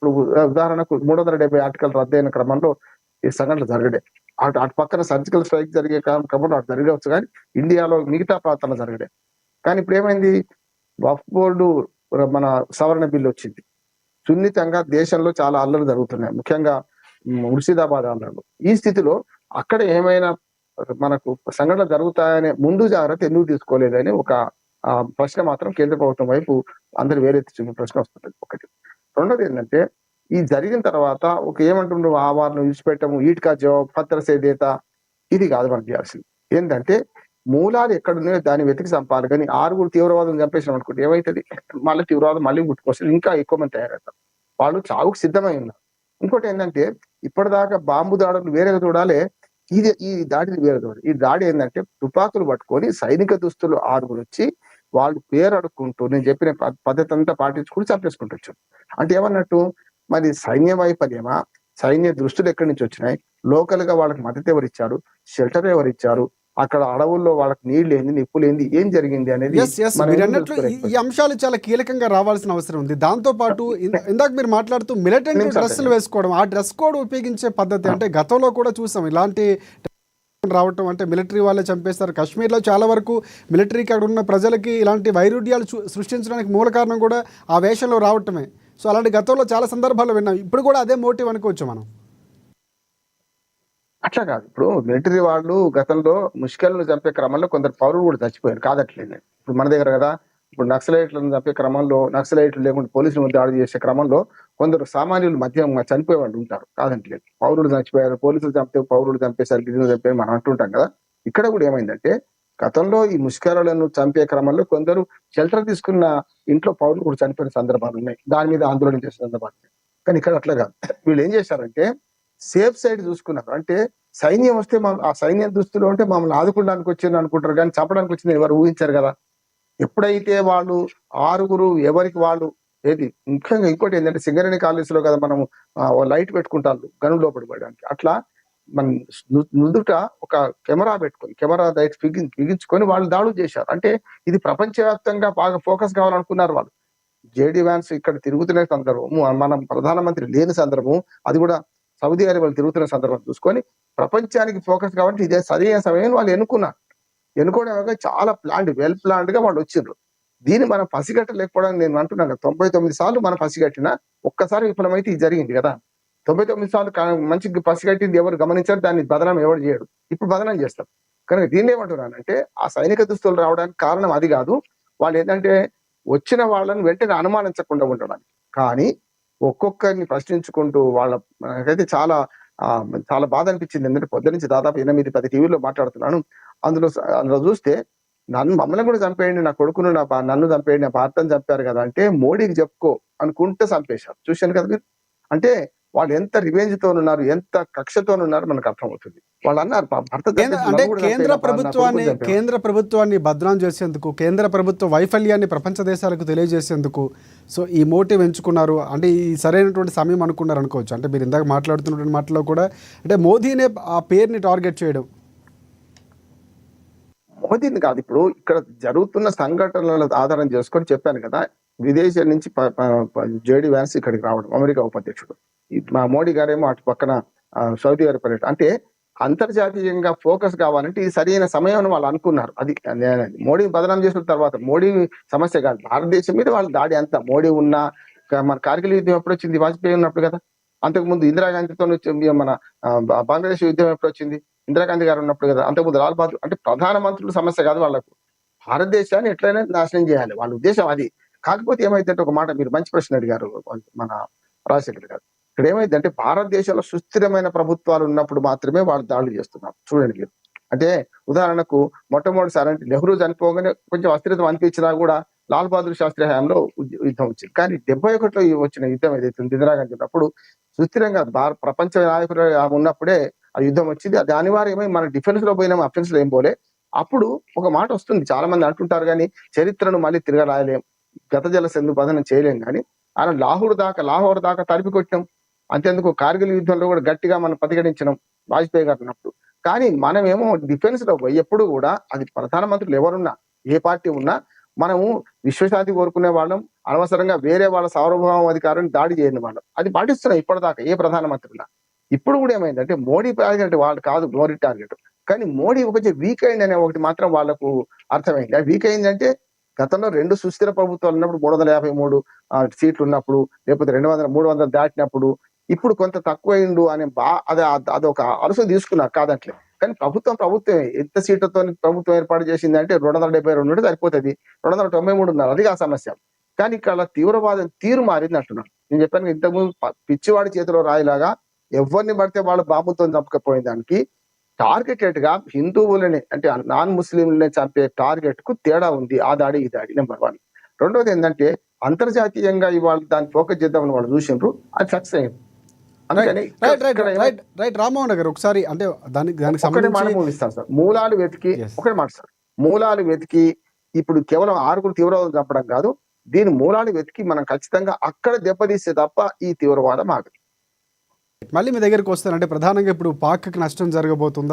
ఇప్పుడు ఉదాహరణకు 370 ఆర్టికల్ రద్దయిన క్రమంలో ఈ సంఘటనలు జరగడే. అటు పక్కన సర్జికల్ స్ట్రైక్ జరిగే క్రమంలో అటు జరగవచ్చు కానీ ఇండియాలో మిగతా ప్రాంతాల్లో జరగడే. కానీ ఇప్పుడేమైంది, వక్ఫ్ బోర్డు మన సవరణ బిల్లు వచ్చింది. సున్నితంగా దేశంలో చాలా అల్లర్లు జరుగుతున్నాయి. ముఖ్యంగా ముర్షిదాబాద్ అల్లర్లు. ఈ స్థితిలో అక్కడ ఏమైనా మనకు సంఘటనలు జరుగుతాయనే ముందు జాగ్రత్త ఎందుకు తీసుకోలేదని ఒక ప్రశ్న మాత్రం కేంద్ర ప్రభుత్వం వైపు అందరు వేరెత్తి చూపే ప్రశ్న వస్తుంది ఒకటి. రెండోది ఏంటంటే ఈ జరిగిన తర్వాత ఒక ఏమంటుండ్రు, ఆ వారిని విడిచిపెట్టము, ఈట్కా జవాబ్ పత్ర సేదేత, ఇది కాదు మనం చేయాల్సింది. ఏంటంటే మూలాలు ఎక్కడున్నాయో దాన్ని వెతికి చంపాలి. కానీ 6 తీవ్రవాదం చంపేసాం అనుకుంటే ఏమైతుంది, మళ్ళీ తీవ్రవాదం మళ్ళీ పుట్టుకొస్తుంది, ఇంకా ఎక్కువ మంది తయారవుతారు. వాళ్ళు చావుకు సిద్ధమై ఉన్నారు. ఇంకోటి ఏంటంటే ఇప్పటిదాకా బాంబు దాడులు వేరేగా చూడాలి, ఈ దాడిని వేరే చూడాలి. ఈ దాడి ఏంటంటే తుపాకులు పట్టుకొని సైనిక దుస్తులు 6 వచ్చి వాళ్ళు పేరు అడుక్కుంటూ నేను చెప్పిన పద్ధతి అంతా పాటించుకుంటూ చంపేసుకుంటూ. అంటే ఏమన్నట్టు, మరి సైన్య వైఫల్యమా, సైన్య దృష్టిలు ఎక్కడి నుంచి వచ్చినాయి, లోకల్ గా వాళ్ళకి మద్దతు ఎవరిచ్చారు, షెల్టర్ ఎవరిచ్చారు, అక్కడ అడవుల్లో వాళ్ళకి నీళ్లు ఏంది, నిప్పులు ఏంది, ఏం జరిగింది అనేది ఈ అంశాలు చాలా కీలకంగా రావాల్సిన అవసరం ఉంది. దాంతో పాటు ఇందాక మీరు మాట్లాడుతూ మిలిటెంట్ డ్రెస్సులు వేసుకోవడం, ఆ డ్రెస్ కోడ్ ఉపయోగించే పద్ధతి అంటే గతంలో కూడా చూసాం ఇలాంటి రావటం. అంటే మిలిటరీ వాళ్ళే చంపేస్తారు. కాశ్మీర్లో చాలా వరకు మిలిటరీకి అక్కడ ఉన్న ప్రజలకి ఇలాంటి వైరుధ్యాలు సృష్టించడానికి మూల కారణం కూడా ఆ వేషంలో రావటమే. సో అలాంటి గతంలో చాలా సందర్భాల్లో విన్నాం. ఇప్పుడు కూడా అదే మోటివ్ అనుకోవచ్చు మనం. అట్లా కాదు, ఇప్పుడు మిలిటరీ వాళ్ళు గతంలో ముష్కలను చంపే క్రమంలో కొందరు పౌరులు కూడా చచ్చిపోయారు, కాదట్లేదు. ఇప్పుడు మన దగ్గర కదా, ఇప్పుడు నక్సలైట్లను చంపే క్రమంలో, నక్సలైట్లు లేకుండా పోలీసుల మీద దాడి చేసే క్రమంలో కొందరు సామాన్యులు మధ్య చనిపోయే వాళ్ళు ఉంటారు, కాదంటలేదు. పౌరులు చచ్చిపోయారు, పోలీసులు చంపితే పౌరులు చంపేశారు, గిరిజనులు చంపేది మనం అంటుంటాం కదా. ఇక్కడ కూడా ఏమైందంటే గతంలో ఈ ముష్కరులను చంపే క్రమంలో కొందరు షెల్టర్ తీసుకున్న ఇంట్లో పౌరులు కూడా చనిపోయిన సందర్భాలు ఉన్నాయి, దాని మీద ఆందోళన చేసే సందర్భాలు. కానీ ఇక్కడ అట్లా కాదు, వీళ్ళు ఏం చేశారంటే సేఫ్ సైడ్ చూసుకున్నారు. అంటే సైన్యం వస్తే ఆ సైన్యం దుస్తులు ఉంటే మమ్మల్ని ఆదుకోవడానికి వచ్చింది అనుకుంటారు, కానీ చంపడానికి వచ్చింది ఎవరు ఊహించారు కదా. ఎప్పుడైతే వాళ్ళు 6 ఎవరికి వాళ్ళు ఏది, ముఖ్యంగా ఇంకోటి ఏంటంటే సింగరేణి కాలేజీలో కదా మనం లైట్ పెట్టుకుంటారు గను లోపడి పడడానికి, అట్లా మన నుదుట ఒక కెమెరా పెట్టుకొని కెమెరా లైట్ బిగించుకొని వాళ్ళు దాడులు చేశారు. అంటే ఇది ప్రపంచవ్యాప్తంగా బాగా ఫోకస్ కావాలనుకున్నారు వాళ్ళు. జేడీ వ్యాన్స్ ఇక్కడ తిరుగుతున్న సందర్భం, మనం ప్రధానమంత్రి లేని సందర్భం, అది కూడా సౌదీ అరేబియాలో తిరుగుతున్న సందర్భం చూసుకొని ప్రపంచానికి ఫోకస్ కాబట్టి ఇదే సరైన సమయం వాళ్ళు ఎన్నుకోవడం చాలా వెల్ ప్లాన్డ్ గా వాళ్ళు వచ్చిండ్రు. దీన్ని మనం పసిగట్టలేకపోవడానికి నేను అంటున్నాను, 99 సార్లు మనం పసిగట్టినా ఒక్కసారి విఫలమైతే ఇది జరిగింది కదా. 99 సార్లు మంచి పసిగట్టింది ఎవరు గమనించారు, దాన్ని బదనం ఎవరు చేయడు, ఇప్పుడు బదనం చేస్తారు. కనుక దీన్ని ఏమంటున్నానంటే ఆ సైనిక దుస్తులు రావడానికి కారణం అది కాదు, వాళ్ళు ఏంటంటే వచ్చిన వాళ్ళని వెంటనే అనుమానించకుండా ఉండడానికి. కానీ ఒక్కొక్కరిని ప్రశ్నించుకుంటూ వాళ్ళకైతే చాలా చాలా బాధ అనిపించింది. ఎందుకంటే పొద్దు నుంచి దాదాపు 8-10 టీవీలో మాట్లాడుతున్నాను. అందులో చూస్తే మమ్మల్ని కూడా చంపేయండి, నా కొడుకును నన్ను చంపేయండి, నా భర్తను చంపారు కదా అంటే మోడీకి చెప్పుకో అనుకుంటే చంపేశారు. చూశాను కదా మీరు. అంటే వాళ్ళు ఎంత రివెంజ్ తో ఉన్నారు, ఎంత కక్షతో ఉన్నారు మనకు అర్థమవుతుంది. వాళ్ళు అన్నారు అంటే కేంద్ర ప్రభుత్వాన్ని బద్నాం చేసేందుకు, కేంద్ర ప్రభుత్వ వైఫల్యాన్ని ప్రపంచ దేశాలకు తెలియజేసేందుకు సో ఈ మోటివ్ ఎంచుకున్నారు. అంటే ఈ సరైనటువంటి సమయం అనుకున్నారు అనుకోవచ్చు. అంటే మీరు ఇందాక మాట్లాడుతున్నటువంటి మాటలో కూడా అంటే మోదీనే ఆ పేరుని టార్గెట్ చేయడం. మోదీని కాదు, ఇప్పుడు ఇక్కడ జరుగుతున్న సంఘటనల ఆధారం చేసుకొని చెప్పాను కదా, విదేశాల నుంచి జేడీ వ్యాన్స్ ఇక్కడికి రావడం, అమెరికా ఉపాధ్యక్షుడు, మా మోడీ గారేమో అటు పక్కన సౌదీ అరేబియా పర్యటన. అంటే అంతర్జాతీయంగా ఫోకస్ కావాలంటే ఇది సరైన సమయం అని వాళ్ళు అనుకున్నారు. అది మోడీని బదనాం చేసిన తర్వాత మోడీ సమస్య కాదు, భారతదేశం మీద వాళ్ళ దాడి అంతా. మోడీ ఉన్న మన కార్గిల్ యుద్ధం ఎప్పుడు వచ్చింది, వాజ్పేయి ఉన్నప్పుడు కదా. అంతకుముందు ఇందిరాగాంధీతో మన బంగ్లాదేశ్ యుద్ధం ఎప్పుడు వచ్చింది, ఇందిరాగాంధీ గారు ఉన్నప్పుడు కదా. అంతకుముందు లాల్ బహదూర్. అంటే ప్రధానమంత్రుల సమస్య కాదు వాళ్ళకు, భారతదేశాన్ని ఎట్లయినా నాశనం చేయాలి వాళ్ళ ఉద్దేశం అది. కాకపోతే ఏమైందంటే ఒక మాట మీరు మంచి ప్రశ్న అడిగారు మన రాజశేఖర్ గారు. ఇక్కడ ఏమైందంటే భారతదేశంలో సుస్థిరమైన ప్రభుత్వాలు ఉన్నప్పుడు మాత్రమే వాళ్ళు దాడులు చేస్తున్నారు. చూడండి మీరు, అంటే ఉదాహరణకు మొట్టమొదటిసారి అంటే నెహ్రూ చనిపోగానే కొంచెం అస్థిరత అనిపించినా కూడా లాల్ బహదూర్ శాస్త్రి హయాంలో యుద్ధం వచ్చింది. కానీ 71లో వచ్చిన యుద్ధం ఏదైతే ఇందిరాగాంధీ ఉన్నప్పుడు సుస్థిరంగా ప్రపంచ నాయకులు ఉన్నప్పుడే ఆ యుద్ధం వచ్చింది. అది అనివార్యమై మన డిఫెన్స్ లో పోయినాము, అఫెన్స్ లో ఏం పోలే. అప్పుడు ఒక మాట వస్తుంది, చాలా మంది అంటుంటారు కానీ చరిత్రను మళ్ళీ తిరగరాయలేం, గత జలసంధు బదనం చేయలేం. కానీ ఆయన లాహోర్ దాకా తరిపి కొట్టినాం. అంతేందుకు కార్గిల్ యుద్ధంలో కూడా గట్టిగా మనం ప్రతిఘటించినాం వాజ్పేయి గారు ఉన్నప్పుడు. కానీ మనమేమో డిఫెన్స్ లో పోయి ఎప్పుడు కూడా అది ప్రధానమంత్రులు ఎవరున్నా ఏ పార్టీ ఉన్నా మనము విశ్వశాంతి కోరుకునే వాళ్ళం, అనవసరంగా వేరే వాళ్ళ సార్వభౌమ అధికారాన్ని దాడి చేయని వాళ్ళం. అది పాటిస్తున్నాం ఇప్పటిదాకా ఏ ప్రధానమంత్రిలా. ఇప్పుడు కూడా ఏమైందంటే మోడీ టార్గెట్ వాళ్ళు కాదు, మోడీ టార్గెట్. కానీ మోడీ కొంచెం వీక్ అయింది అనే ఒకటి మాత్రం వాళ్ళకు అర్థమైంది. ఆ వీక్ అయిందంటే గతంలో 2 సుస్థిర ప్రభుత్వాలు ఉన్నప్పుడు 353 సీట్లు ఉన్నప్పుడు, లేకపోతే 300 దాటినప్పుడు, ఇప్పుడు కొంత తక్కువైండు అనే అదొక అలసు తీసుకున్నారు కాదట్లే. కానీ ప్రభుత్వమే ఎంత సీట్లతో ప్రభుత్వం ఏర్పాటు చేసిందంటే 272 ఉంటే సరిపోతుంది, 293 ఉన్నారు, అది ఆ సమస్య. కానీ ఇక్కడ తీవ్రవాదం తీరు మారింది అంటున్నాను. నేను చెప్పాను ఇంతకుముందు పిచ్చివాడి చేతిలో రాయిలాగా ఎవరిని పడితే వాళ్ళు బాబుతో చంపకపోయే దానికి టార్గెటెడ్ గా హిందువులని అంటే నాన్ ముస్లింలని చంపే టార్గెట్ కు తేడా ఉంది. ఆ దాడి ఈ దాడి నెంబర్ 1. రెండోది ఏంటంటే అంతర్జాతీయంగా ఇవాళ దాన్ని ఫోకస్ చేద్దామని వాళ్ళు చూసిండ్రు, అది సక్సెస్ అయింది. అందుకని రైట్ రామ్మోహన్ గారు ఒకసారి అంటే దానికి ఒకటే మాట సంబంధించి ముగిస్తాను సార్. మూలాలు వెతికి Yes. ఒకటే మాట సార్, మూలాలు వెతికి ఇప్పుడు కేవలం 6 తీవ్రవాదం చంపడం కాదు, దీని మూలాలు వెతికి మనం ఖచ్చితంగా అక్కడ దెబ్బతీస్తే తప్ప ఈ తీవ్రవాదం ఆగదు. మళ్ళీ మీ దగ్గరికి వస్తానంటే ప్రధానంగా ఇప్పుడు పాక్కి నష్టం జరగబోతుందా?